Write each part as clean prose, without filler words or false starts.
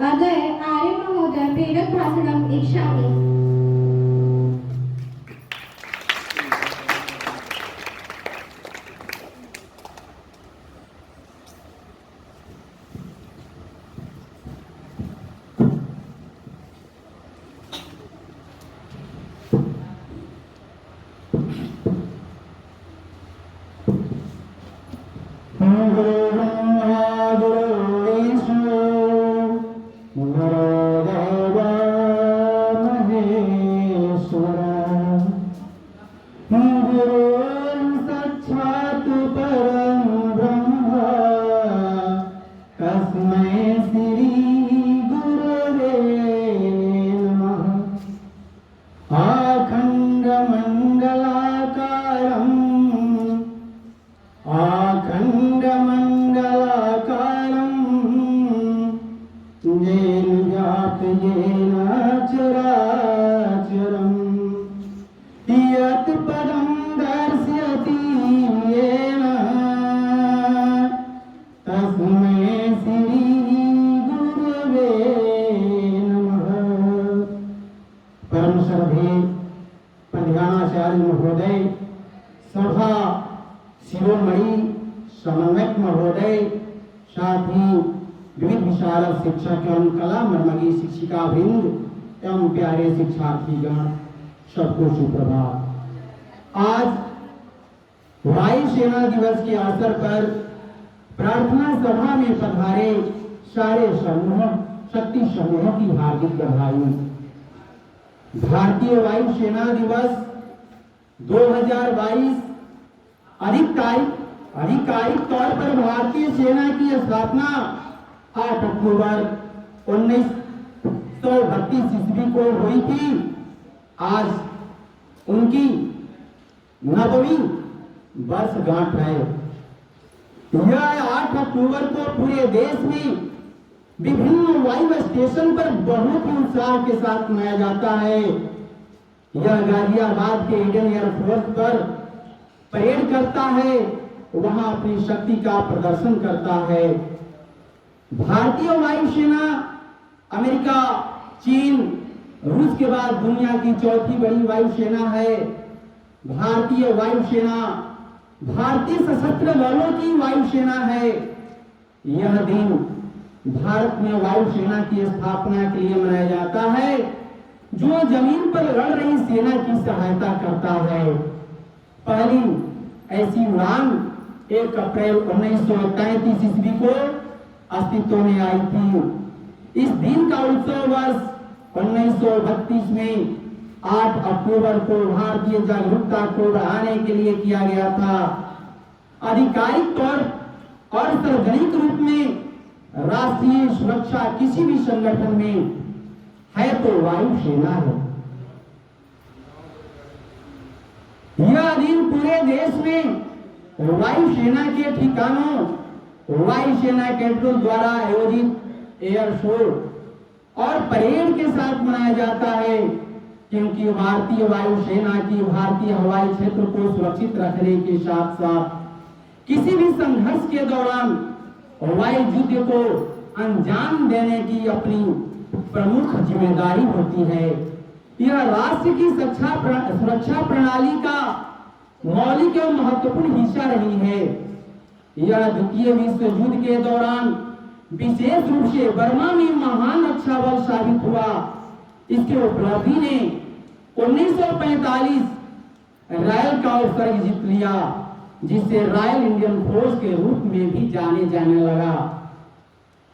अद्य आर्य महोदय प्रेरक भाषणम् इच्छामि। महोदय, सभा शिरोमणि समन्वयक महोदय, साथ ही विविध विशारद शिक्षक एवं कला मर्मज्ञ शिक्षिका वृंद एवं प्यारे शिक्षार्थीगण, सबको सुप्रभात। आज वायुसेना दिवस के अवसर पर प्रार्थना सभा में पधारे सारे समूह शक्ति समूहों की हार्दिक बधाई। भारतीय वायुसेना दिवस 2022 आधिकारिक तौर पर भारतीय सेना की स्थापना 8 अक्टूबर 1932 ईस्वी को हुई थी। आज उनकी 9वीं वर्षगांठ है। यह 8 अक्टूबर को पूरे देश में विभिन्न वायु स्टेशन पर बहुत ही उत्साह के साथ मनाया जाता है। यह गाजियाबाद के इंडियन एयरफोर्स पर परेड करता है, वहां अपनी शक्ति का प्रदर्शन करता है। भारतीय वायुसेना अमेरिका, चीन, रूस के बाद दुनिया की चौथी बड़ी वायुसेना है। भारतीय वायुसेना भारतीय सशस्त्र बलों की वायुसेना है। यह दिन भारत में वायुसेना की स्थापना के लिए मनाया जाता है, जो जमीन पर लड़ रही सेना की सहायता करता है। पहली ऐसी उड़ान 1 अप्रैल 1933 ईस्वी को अस्तित्व में आई थी। इस दिन का उत्सव वर्ष 1932 में 8 अक्टूबर को भारतीय जागरूकता को बढ़ाने के लिए किया गया था। आधिकारिक तौर और सार्वजनिक रूप में राष्ट्रीय सुरक्षा किसी भी संगठन में है तो वायुसेना है। यह दिन पूरे देश में वायुसेना के ठिकानों, वायुसेना कैडेटों द्वारा आयोजित एयर शो और परेड के साथ मनाया जाता है, क्योंकि भारतीय वायुसेना की भारतीय हवाई क्षेत्र को सुरक्षित रखने के साथ साथ किसी भी संघर्ष के दौरान वायु युद्ध को अंजाम देने की अपनी प्रमुख जिम्मेदारी होती है। यह राष्ट्र की सुरक्षा प्रणाली का मौलिक एवं महत्वपूर्ण हिस्सा रही है। यह द्वितीय विश्व युद्ध के दौरान विशेष रूप से बर्मा में महान रक्षा बल साबित हुआ। इसके उपलब्धि ने 1945 रॉयल का उत्सर्ग जीत लिया, जिसे रॉयल इंडियन फोर्स के रूप में भी जाने लगा।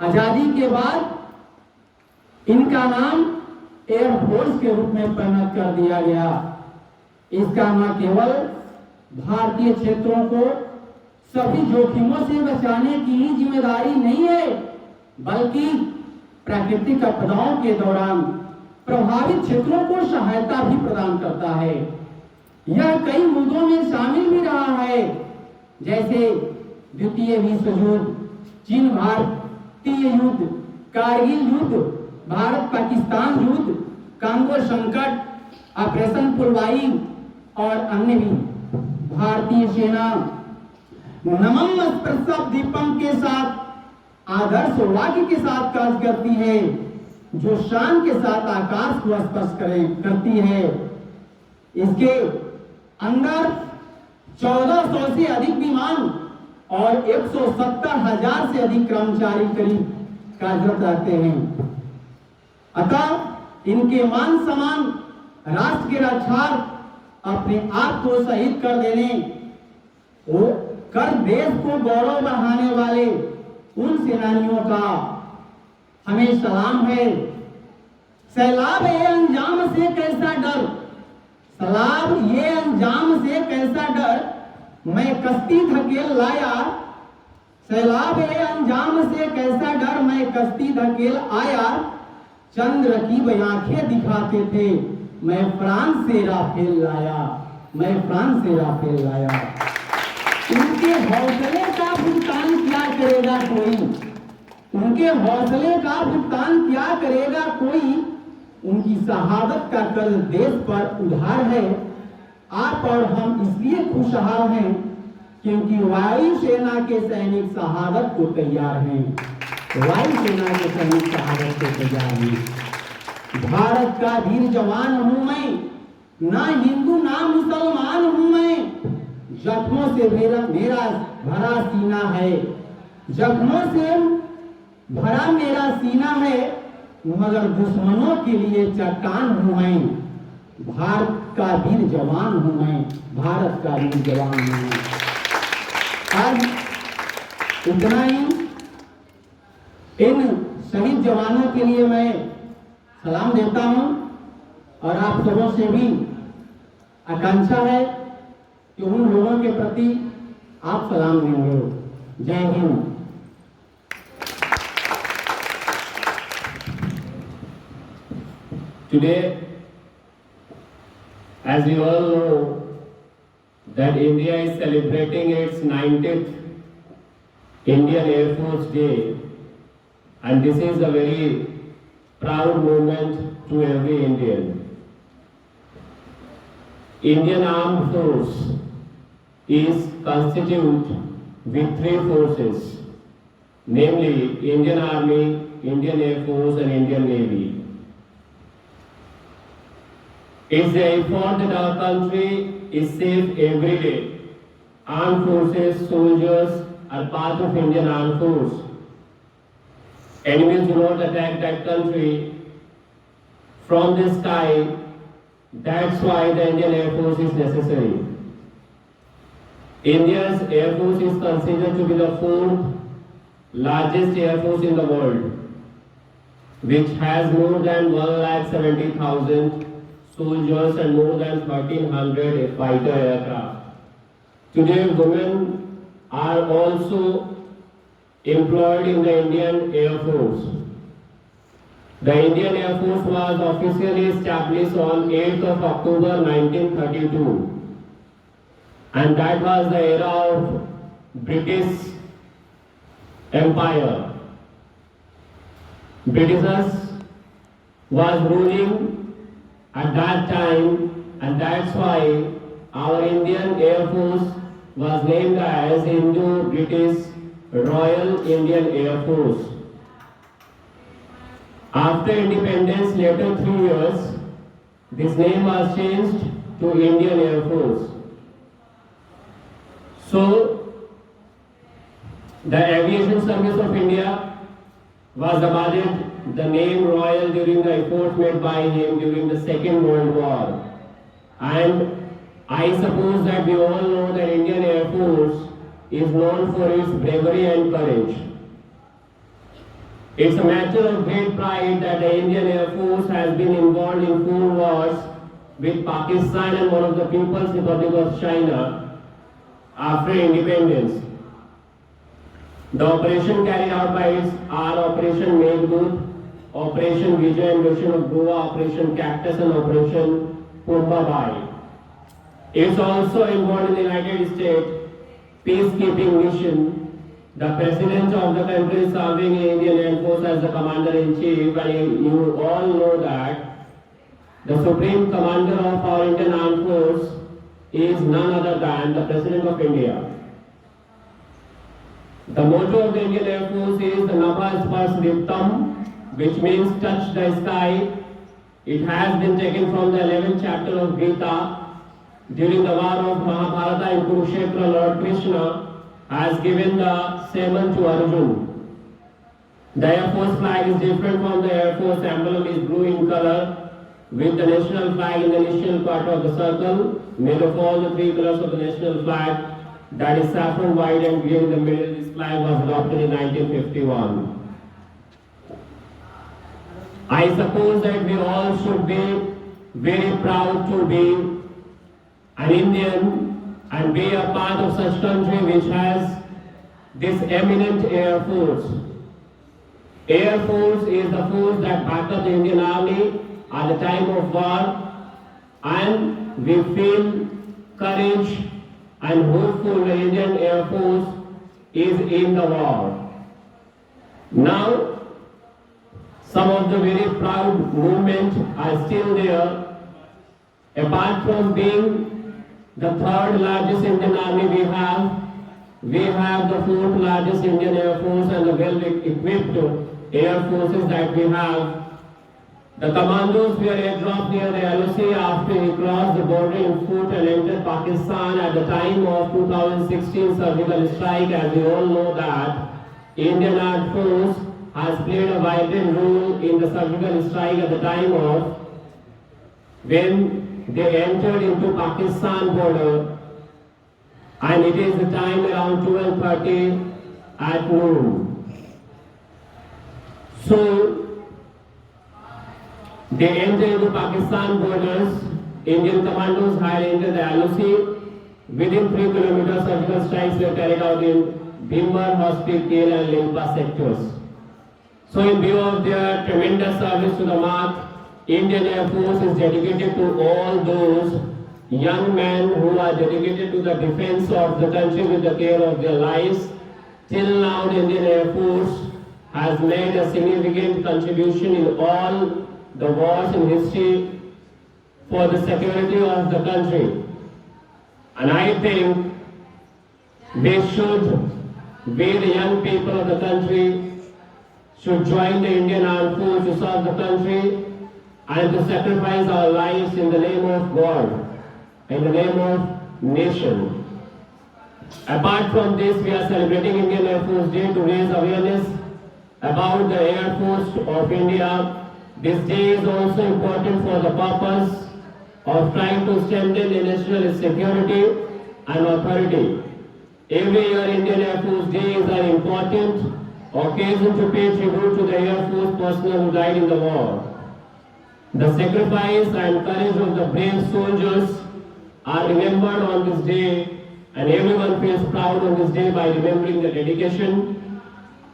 आजादी के बाद इनका नाम एयरफोर्स के रूप में परिणत कर दिया गया। इसका न केवल भारतीय क्षेत्रों को सभी जोखिमों से बचाने की ही जिम्मेदारी नहीं है, बल्कि प्राकृतिक आपदाओं के दौरान प्रभावित क्षेत्रों को सहायता भी प्रदान करता है। यह कई मुद्दों में शामिल भी रहा है, जैसे द्वितीय विश्व युद्ध, चीन भारतीय युद्ध, कारगिल युद्ध, भारत पाकिस्तान युद्ध, कांगो संकट, ऑपरेशन पुलवाई और अन्य भी। भारतीय सेना नमम स्पर्शम दीपम के साथ आदर्श वाक्य के साथ कार्य करती है, जो शान के साथ आकाश को स्पर्श करती है। इसके अंदर 1400 से अधिक विमान और 170,000 से अधिक कर्मचारी करीब कार्यरत रहते हैं। अतः इनके मान सम्मान, राष्ट्र के रक्षार्थ अपने आप को शहीद कर देने, वो कर देश को गौरव बढ़ाने वाले उन सेनानियों का हमें सलाम है। सैलाब ये अंजाम से कैसा डर, सलाब ये अंजाम से कैसा डर, मैं कश्ती धकेल लाया। सैलाब ये अंजाम से कैसा डर, मैं कश्ती धकेल आया। चंद्र की आंखें दिखाते थे, मैं फ्रांस से राफेल लाया, मैं फ्रांस से राफेल लाया। उनके हौसले का भुगतान क्या करेगा कोई, उनके हौसले का भुगतान क्या करेगा कोई। उनकी शहादत का कर्ज देश पर उधार है। आप और हम इसलिए खुशहाल हैं क्योंकि वायु सेना के सैनिक शहादत को तैयार हैं। वायु सेना के सैनिक शहादत को तैयार हैं। भारत का वीर जवान हूं मैं, ना हिंदू ना मुसलमान हूं मैं। जख्मों से मेरा भरा सीना है, जख्मों से भरा मेरा सीना है, मगर दुश्मनों के लिए चट्टान हूं मैं। भारत का वीर जवान हूं मैं, भारत का वीर जवान हूं मैं। आज इतना ही। इन शहीद जवानों के लिए मैं सलाम देता हूं और आप सबों से भी आकांक्षा है कि उन लोगों के प्रति आप सलाम देंगे। जय Hind. Today, as you all know, that India is celebrating its 90th Indian Air Force Day, and this is a very proud moment to every Indian. Indian Armed Force is constituted with three forces, namely Indian Army, Indian Air Force and Indian Navy. It's the effort that our country is safe every day. Armed forces, soldiers are part of Indian Armed Force. Enemies do not attack that country from the sky. That's why the Indian Air Force is necessary. India's Air Force is considered to be the fourth largest Air Force in the world, which has more than 1,70,000 soldiers and more than 1,300 fighter aircraft. Today, women are also employed in the Indian Air Force. The Indian Air Force was officially established on 8th of October 1932, and that was the era of British Empire. Britishers was ruling at that time, and that's why our Indian Air Force was named as Indo-British Royal Indian Air Force. After independence, later 3 years, this name was changed to Indian Air Force. So, the Aviation Service of India was awarded the name Royal during the efforts made by him during the Second World War. And I suppose that we all know that Indian Air Force is known for its bravery and courage. It's a matter of great pride that the Indian Air Force has been involved in 4 wars with Pakistan and one of the People's Republic of China after independence. The operation carried out by its are Operation Meghdoot, Operation Vijay, Invasion of Goa, Operation Cactus and Operation Pumbabai. It's also involved in the United States peacekeeping mission. The President of the country is serving in Indian Air Force as the Commander-in-Chief, and you all know that the Supreme Commander of our Indian Armed Force is none other than the President of India. The motto of the Indian Air Force is the Nabha Spars Diptam, which means touch the sky. It has been taken from the 11th chapter of Gita. During the war of Mahabharata in Kurukshetra, Lord Krishna has given the sermon to Arjuna. The Air Force flag is different from the Air Force emblem, is blue in color, with the national flag in the initial part of the circle, made of all the three colors of the national flag, that is saffron, white and green in the middle. This flag was adopted in 1951. I suppose that we all should be very proud to be an Indian and be a part of such country which has this eminent Air Force. Air Force is the force that backed up the Indian Army at the time of war, and we feel courage and hopeful the Indian Air Force is in the war. Now, some of the very proud movements are still there. Apart from being the third largest Indian army we have the fourth largest Indian Air Force and the well-equipped air forces that we have. The commandos were airdropped near the LOC after he crossed the border in foot and entered Pakistan at the time of 2016 surgical strike. As we all know that Indian Armed Force has played a vital role in the surgical strike at the time of when they entered into Pakistan border, and it is the time around 12:30 at noon. So they entered into Pakistan borders. Indian commandos had entered the LOC. Within 3 kilometers, surgical strikes were carried out in Bhimbar, Hospital, Kale and Limpa sectors. So in view of their tremendous service to the mark, Indian Air Force is dedicated to all those young men who are dedicated to the defense of the country with the care of their lives. Till now, the Indian Air Force has made a significant contribution in all the wars in history for the security of the country. And I think we the young people of the country, should join the Indian Armed Force to serve the country and to sacrifice our lives in the name of God, in the name of nation. Apart from this, we are celebrating Indian Air Force Day to raise awareness about the Air Force of India. This day is also important for the purpose of trying to strengthen the national security and authority. Every year, Indian Air Force Day is an important occasion to pay tribute to the Air Force personnel who died in the war. The sacrifice and courage of the brave soldiers are remembered on this day, and everyone feels proud on this day by remembering the dedication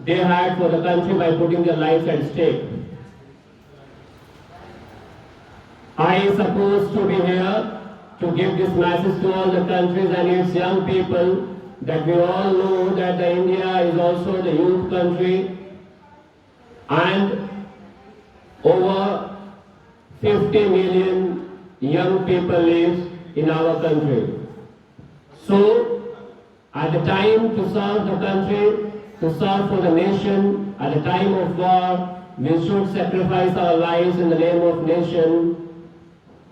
they had for the country by putting their lives at stake. I am supposed to be here to give this message to all the countries and its young people, that we all know that the India is also the youth country, and over 50 million young people live in our country. So, at the time to serve the country, to serve for the nation, at the time of war, we should sacrifice our lives in the name of nation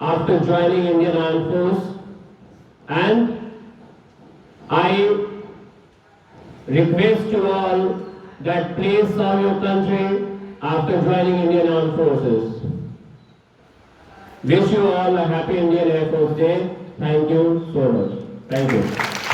after joining Indian Armed Force. And I request you all that please serve your country after joining Indian Armed Forces. Wish you all a happy Indian Air Force Day. Thank you so much. Thank you.